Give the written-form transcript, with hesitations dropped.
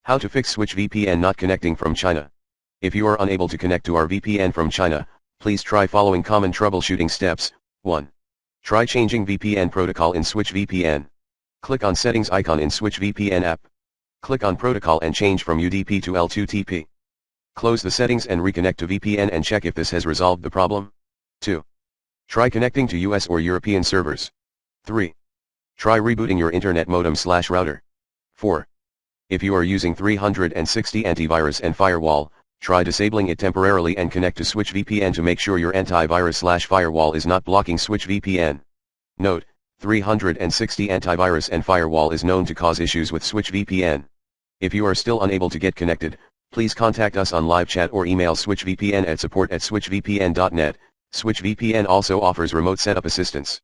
How to fix SwitchVPN not connecting from China. If you are unable to connect to our VPN from China, please try following common troubleshooting steps. 1. Try changing VPN protocol in SwitchVPN. Click on Settings icon in SwitchVPN app. Click on Protocol and change from UDP to L2TP. Close the settings and reconnect to VPN and check if this has resolved the problem. 2. Try connecting to US or European servers. 3. Try rebooting your internet modem/router. 4. If you are using 360 antivirus and firewall, try disabling it temporarily and connect to SwitchVPN to make sure your antivirus/firewall is not blocking SwitchVPN. Note, 360 antivirus and firewall is known to cause issues with SwitchVPN. If you are still unable to get connected, please contact us on live chat or email SwitchVPN at support@switchvpn.net. SwitchVPN also offers remote setup assistance.